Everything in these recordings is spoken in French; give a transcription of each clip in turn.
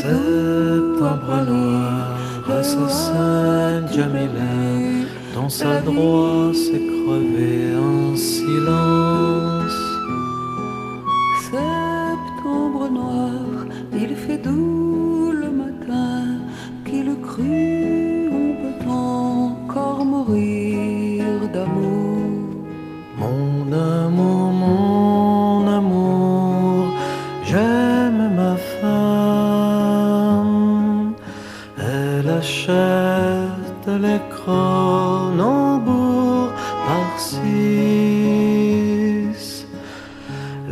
Septembre noir, assassin Jamila, dans sa droite s'est crevé en silence. Septembre noir, il fait doux le matin, qui le crut, on peut encore mourir d'amour. Mon amour, j'aime ma femme. Elle achète les Cronenbourg par 6.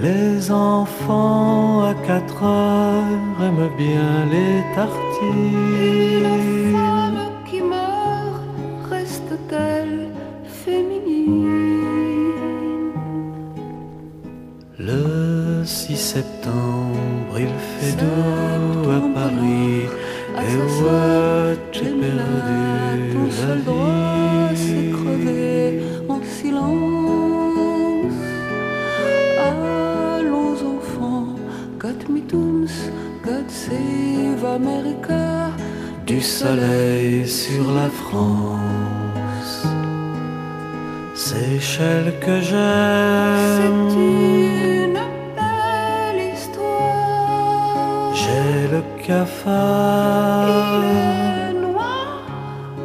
Les enfants à 4 heures aiment bien les tartines. Et la femme qui meurt reste-t-elle féminine? Le 6 septembre, il fait doux à Paris. Et où as-tu perdu ton la seul droit s'est vie? crevé en silence. Allons enfants, God mitums, God save America. Du soleil sur la France, Seychelles que C'est j'aime. une belle histoire. J'ai le Il cafard, est noir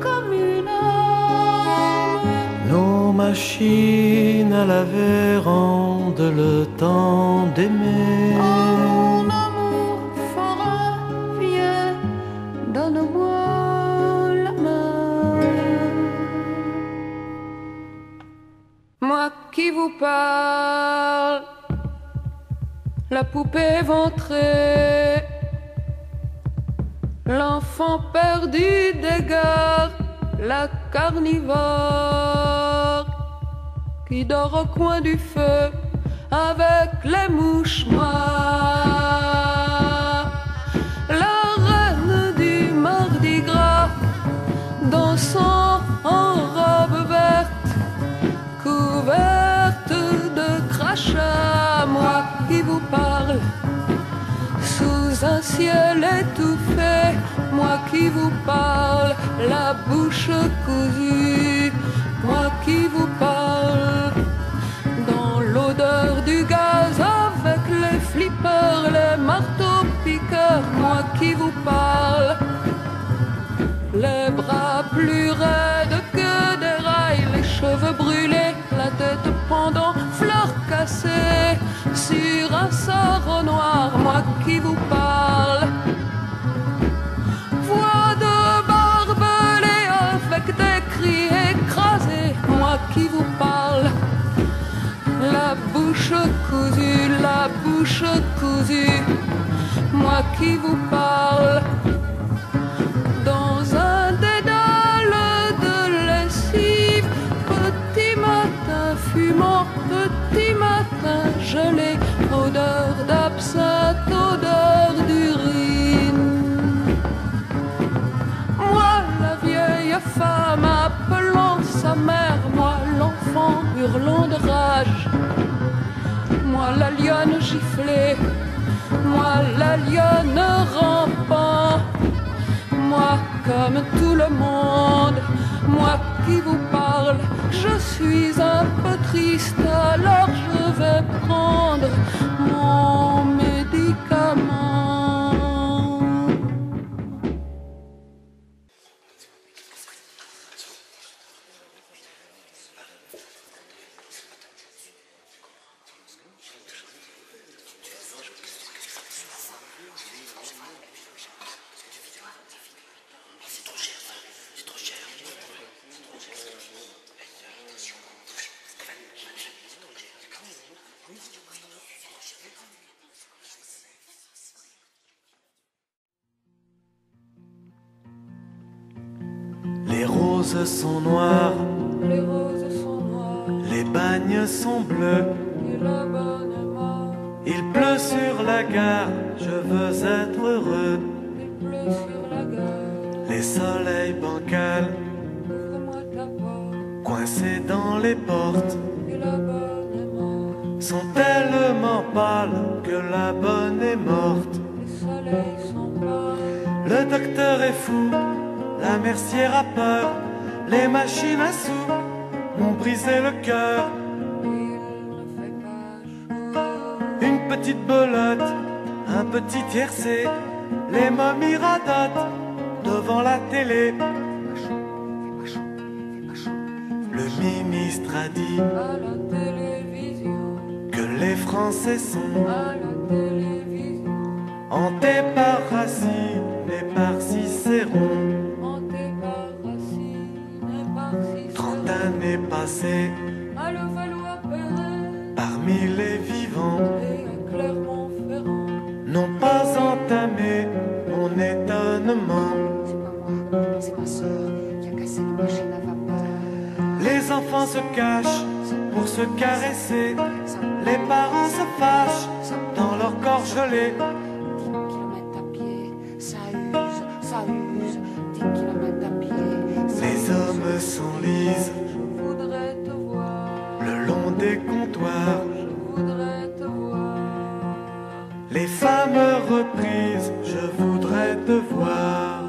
comme une âme. nos machines à laver rendent le temps d'aimer. Oh mon amour forain, viens, donne-moi la main. Moi qui vous parle, la poupée éventrée, l'enfant perdu d'égard, la carnivore qui dort au coin du feu avec les mouches noires. La reine du Mardi Gras dansant en robe verte, couverte de crachats. Moi qui vous parle sous un ciel étouffé, moi qui vous parle, la bouche cousue, moi qui vous parle, dans l'odeur du gaz avec les flippers, les marteaux piqueurs, moi qui vous parle, les bras plus raides que des rails, les cheveux brûlés, la tête pendant, fleurs cassées sur un sarrau noir, moi qui vous parle. Voix de barbelés avec des cris écrasés, moi qui vous parle. La bouche cousue, la bouche cousue, moi qui vous parle. Dans un dédale de lessive, petit matin fumant, petit matin gelé, odeur d'absinthe, odeur d'urine. Moi la vieille femme appelant sa mère, moi l'enfant hurlant de rage, moi la lionne giflée, moi la lionne rampant, moi comme tout le monde, moi qui vous parle, je suis un peu triste, alors je vais prendre mon médicament. Les roses sont noires, Les roses sont noires, les bagnes sont bleus. et la bonne est morte. Il pleut sur la gare, je veux être heureux. Il pleut sur la gare, Les soleils bancals, ouvre-moi ta porte, coincés dans les portes, et la bonne est morte. sont tellement pâles que la bonne est morte. Les soleils sont pâles. Le docteur est fou, la mercière a peur, les machines à sous m'ont brisé le cœur. Une petite belote, un petit tiercé, les momies radotent devant la télé. Le ministre a dit à la télévision, que les Français sont à la télévision, hantés par Racine et par Cicéron. hanté par Racine et par Cicéron. 30 années passées À Levallois-Perret parmi les vivants et à Clermont-Ferrand. n'ont pas entamé mon étonnement. C'est pas moi, c'est ma soeur qui a cassé les machines à vapeur. Les enfants se cachent pour se caresser, les parents se fâchent dans leur corps gelé. 10 kilomètres à pied, ça use, 10 kilomètres à pied. Les hommes s'enlisent Je voudrais te voir, le long des comptoirs, je voudrais te voir. les femmes reprises, je voudrais te voir.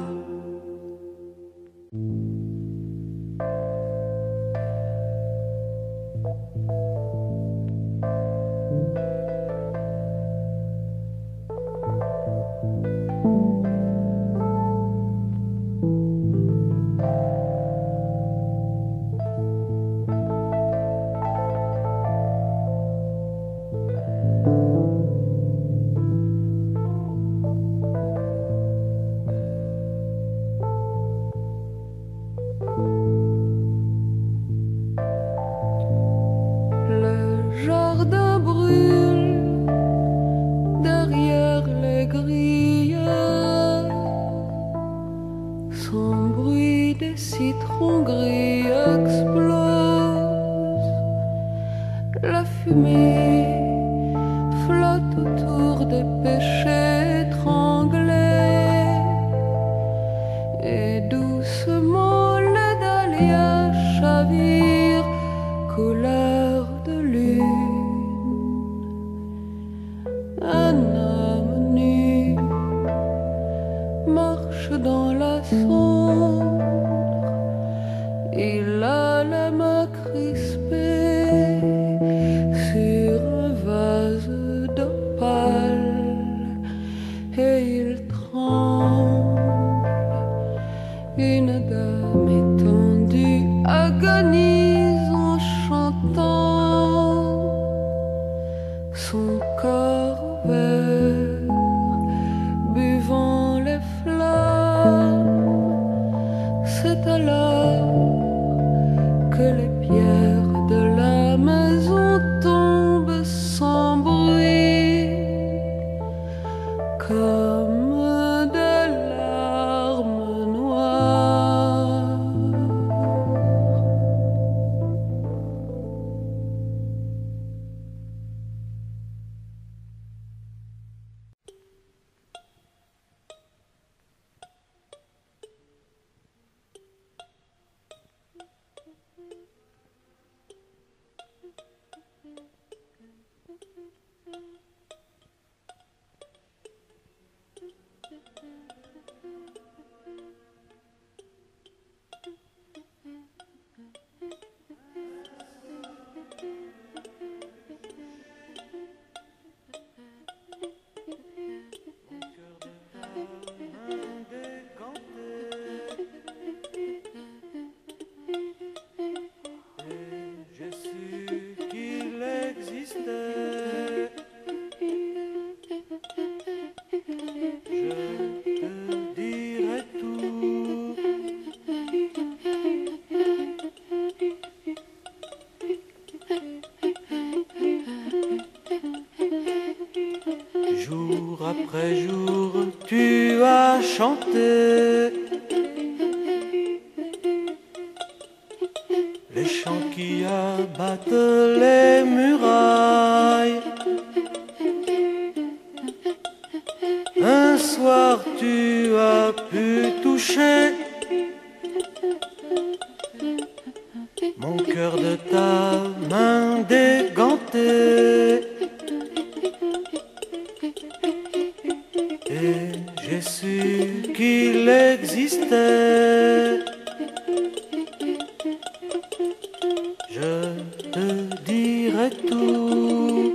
Le jardin brûle derrière les grilles, son bruit des citrons gris explose. La fumée flotte autour des pêchers étranglés et doucement les dahlias chavirent, couleur de lune. Un homme nu marche dans la cendre, il a la main crispée sur un vase d'opale et il tremble. Une dame étendue agonise en chantant, son corps vert buvant les flammes. C'est alors que les pierres de la maison tombent sans bruit, comme des larmes noires. J'ai su qu'il existait. Je te dirai tout. Jour après jour, tu as chanté les chants qui abattent les murailles. Un soir, tu as pu toucher mon cœur de ta main dégantée. Et j'ai su qu'il existait. Je te dirai tout.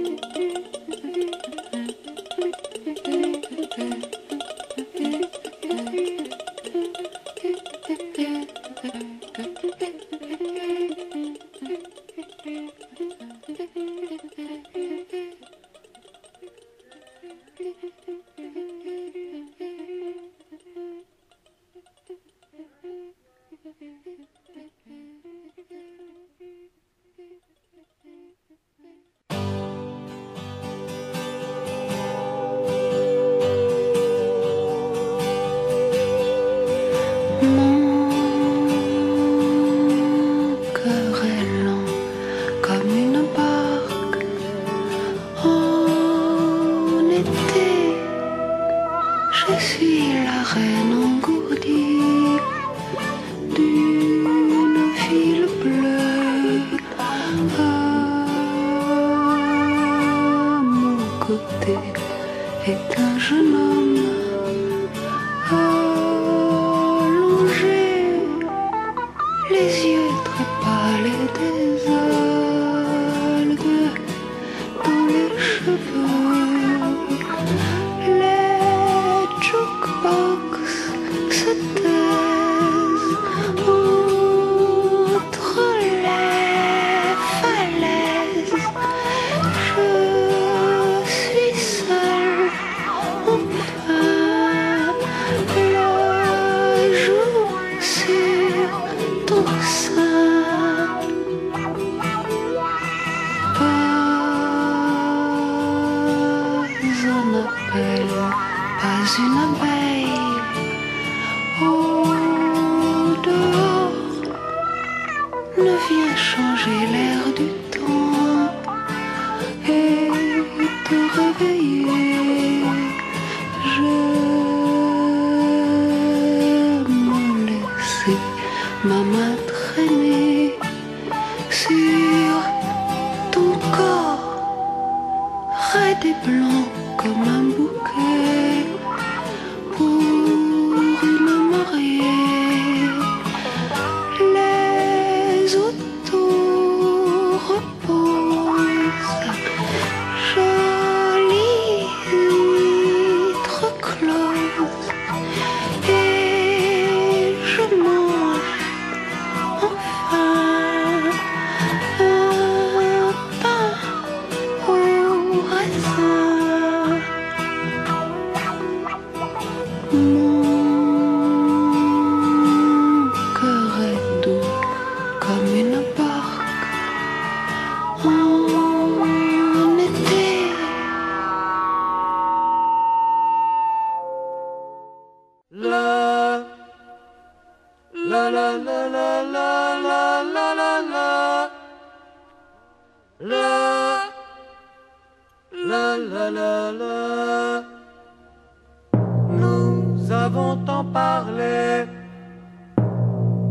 Nous avons tant parlé,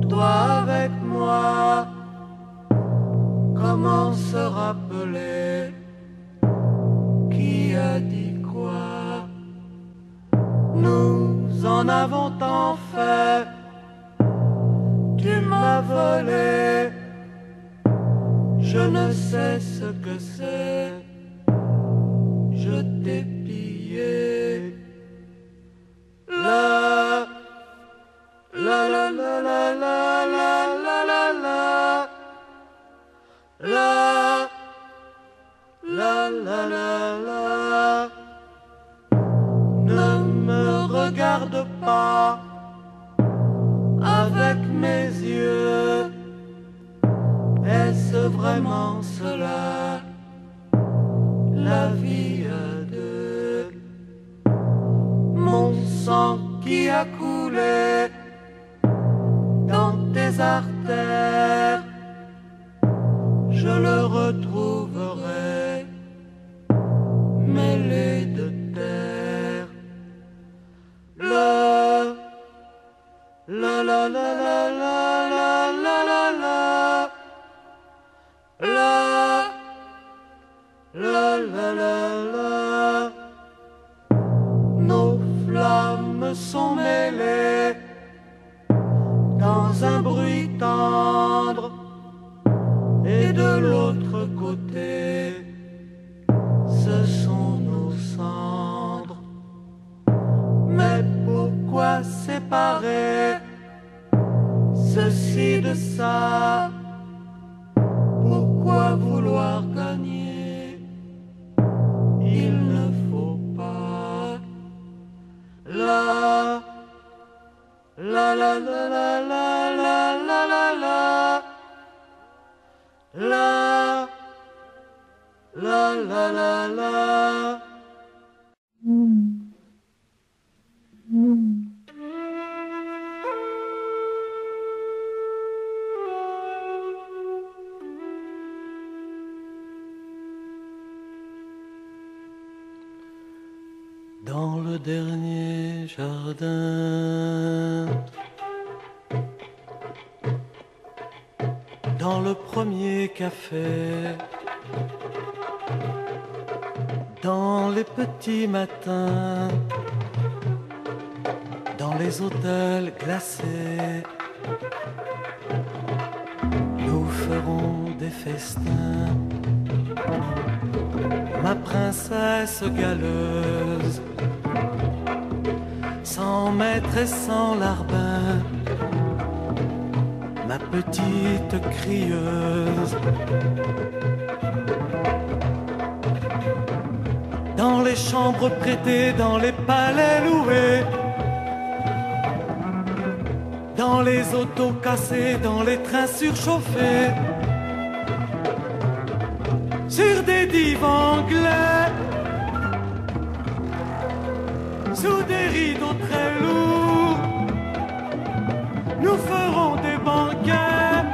toi avec moi. Comment se rappeler qui a dit quoi? Nous en avons tant fait. Tu m'as volé, je ne sais ce que c'est. Je t'ai pillé. La la la la la la la la la la la la la la la. Ne me regarde pas avec mes yeux. Est-ce vraiment cela, la vie à deux? Mon sang qui a coulé dans tes artères, je le retrouverai mêlé de terre. La la la la la la la la la la la la la la. Nos flammes se sont mêlés dans un bruit tendre, et de l'autre côté, ce sont nos cendres. Mais pourquoi séparer ceci de ça? Pourquoi vouloir gagner? Il ne faut pas. La la la la la la la la la la la la la la la. Dans le dernier jardin, dans le premier café, dans les petits matins, dans les hôtels glacés, nous ferons des festins. Ma princesse galeuse, sans maître et sans larbin, ma petite crieuse. Dans les chambres prêtées, dans les palais loués, dans les autos cassés, dans les trains surchauffés, sur des divans anglais, sous des rideaux très lourds, nous ferons des banquets,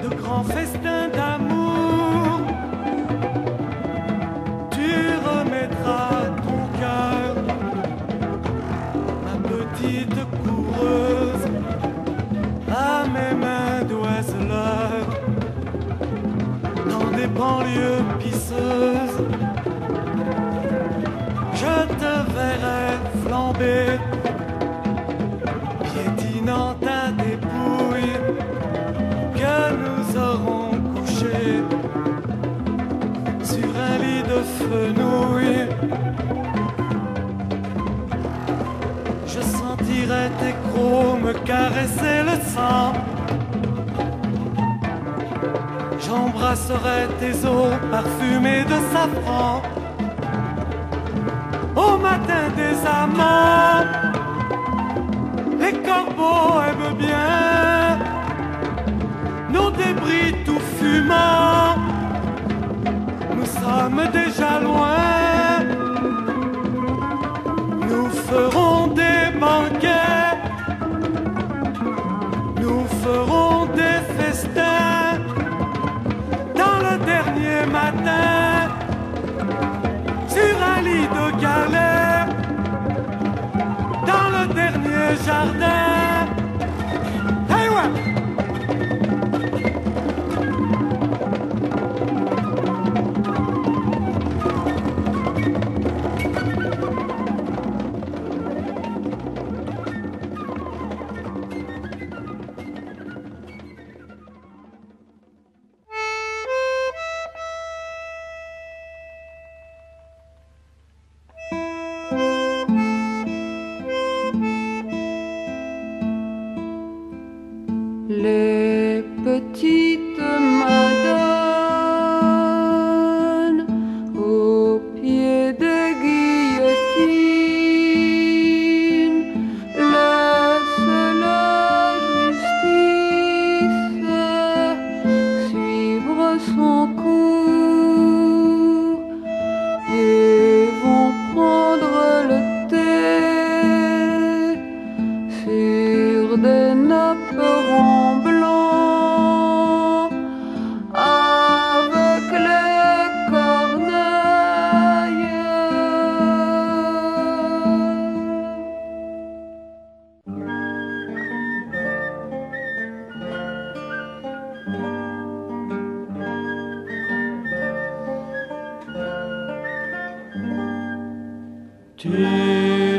de grands festins d'amour. Tu remettras ton cœur, ma petite coureuse, à mes mains d'oiseleur, dans des banlieues pisseuses. Je te verrai flamber, piétinant ta dépouille, que nous aurons couché sur un lit de fenouil. Je sentirai tes crocs me caresser le sang, j'embrasserai tes os parfumés de safran. Au matin des amants, les corbeaux aiment bien nos débris tout fumants. Nous sommes déjà loin, nous ferons des banquets, nous ferons des festins dans le dernier matin, sur un lit de galets, dans le dernier jardin. Hey ouais!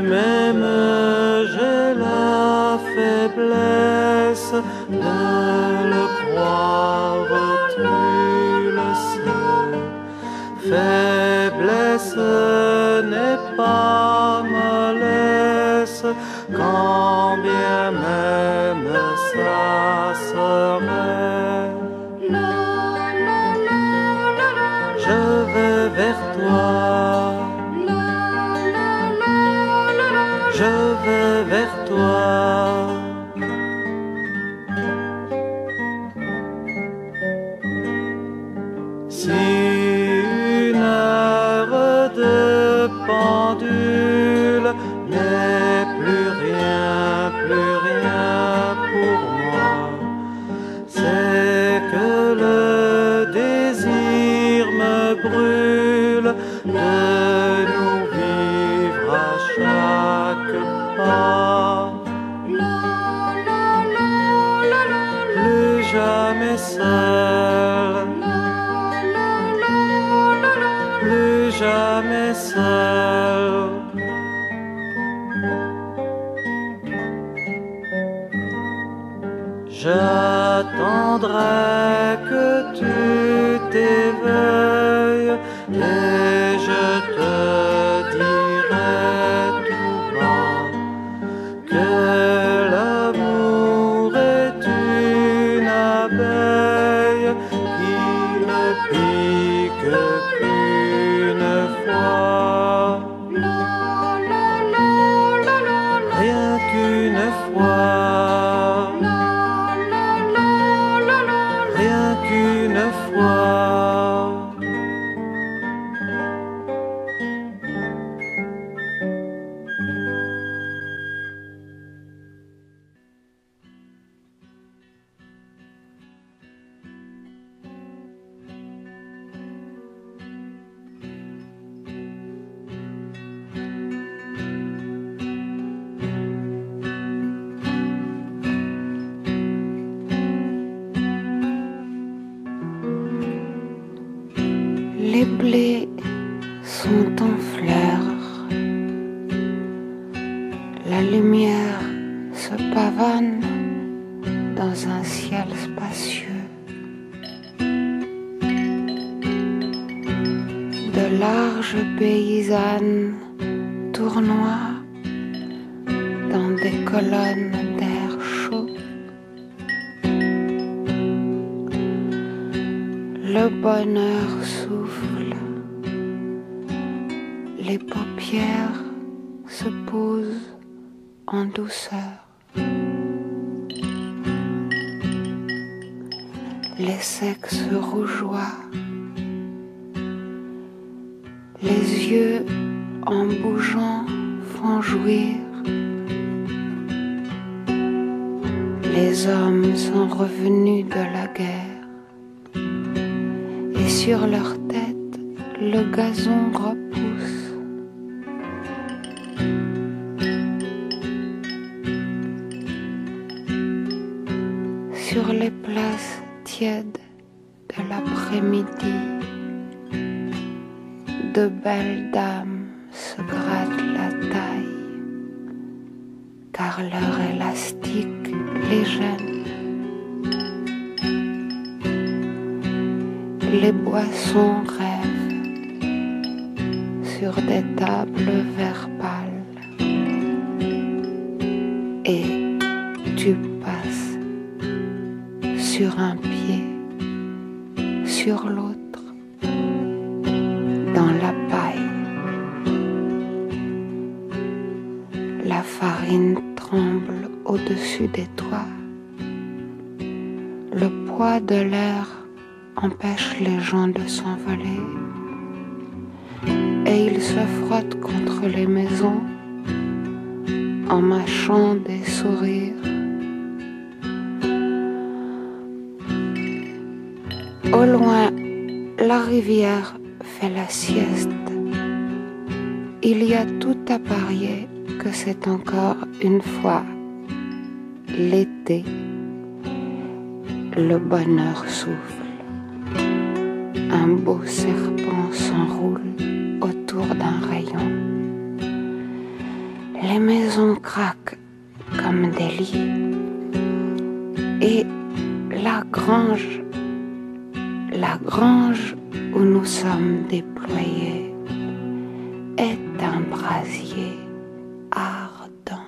m'aimes, j'ai la faiblesse de le croire, tu le sais. Faiblesse n'est pas mollesse, quand bien même ça serait. Je vais vers toi, je vais vers toi. Si une heure de pendule n'est plus rien pour moi, c'est que le désir me brûle de nous vivre à chaque pas. Plus jamais seul, plus jamais seul. J'attendrai que tu t'éveilles et je te dirai tout bas que l'amour est une abeille qui ne pique qu'une fois. Rien qu'une fois. Rien qu'une fois. Les blés sont en fleurs, la lumière se pavane dans un ciel spacieux. De larges paysannes tournoient dans des colonnes d'air chaud. Le bonheur souffle, les paupières se posent en douceur. Les sexes rougeoient, les yeux en bougeant font jouir. Les hommes sont revenus de la guerre. Et sur leur tête, le gazon repousse. Sur les places tièdes de l'après-midi, de belles dames se grattent la taille, car leur élastique les gêne. Les boissons rêvent sur des tables vert pâle et tu passes sur un pied, sur l'autre, dans la paille. La farine tremble au-dessus des toits. Le poids de l'air empêche les gens de s'envoler et ils se frottent contre les maisons en mâchant des sourires. Au loin, la rivière fait la sieste. Il y a tout à parier que c'est encore une fois l'été. Le bonheur souffle. Un beau serpent s'enroule autour d'un rayon. Les maisons craquent comme des lits et la grange où nous sommes déployés est un brasier ardent.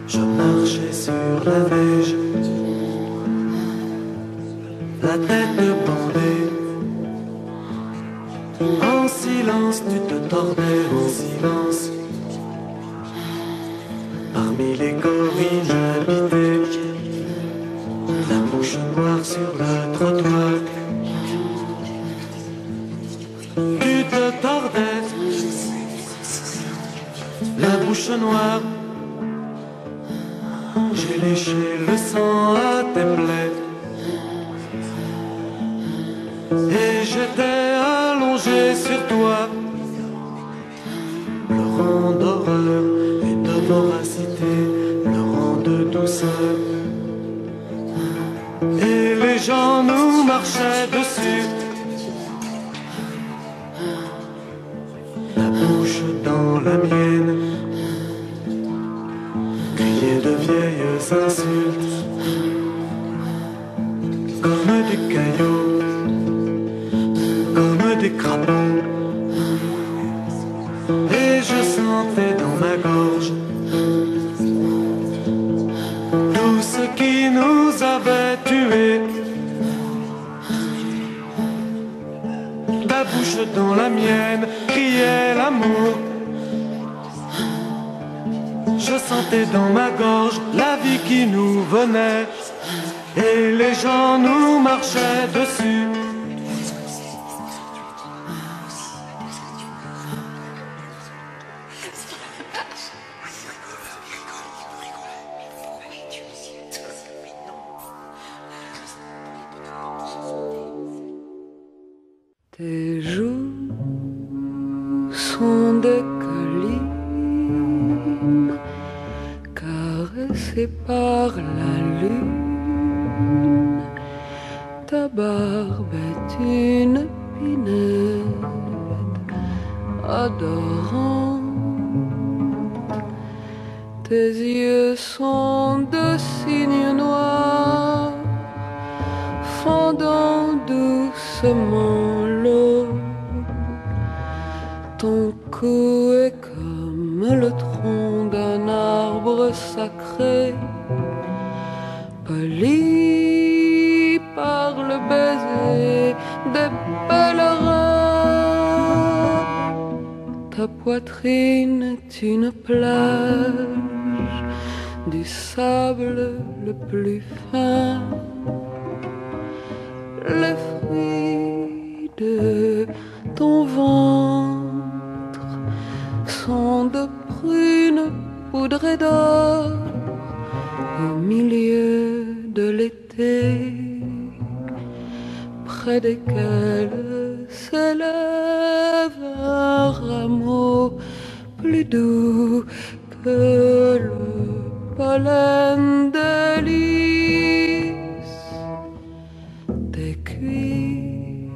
Je marchais sur la neige, la tête bandée. En silence, tu te tordais en silence. Parmi les gorilles j'habitais, la mouche noire sur le trottoir. Tu te tordais, la bouche noire. J'ai léché le sang à tes plaies et j'étais allongé sur toi, pleurant d'horreur et de voracité, pleurant de douceur. Et les gens nous marchaient dessus, la bouche dans la mienne, de vieilles insultes, comme des cailloux, comme des crapauds. Et je sentais dans ma gorge tout ce qui nous avait tués. Ta bouche dans la mienne criait l'amour. Je sentais dans ma gorge la vie qui nous venait et les gens nous marchaient dessus. Tes joues sont des collines caressées par la lune. Ta barbe est une pinette adorante. Tes yeux sont de cygnes noirs fendant doucement l'eau. Ton cou est comme le tronc d'un arbre sacré, poli par le baiser des pèlerins. Ta poitrine est une plage du sable le plus fin. Les fruits de ton ventre sont de prunes poudrées d'or au milieu de l'été, près desquelles s'élève un rameau plus doux que le pollen de lys. Tes cuisses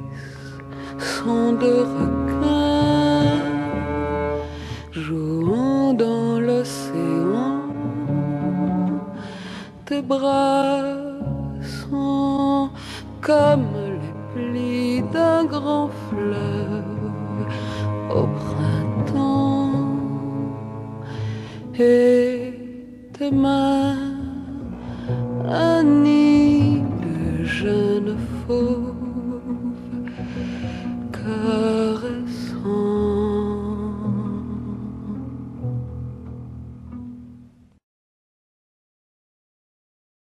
sont de requins jouant dans l'océan. Tes bras sont comme les plis d'un grand fleuve au printemps. Et tes mains, un nid de jeunes faux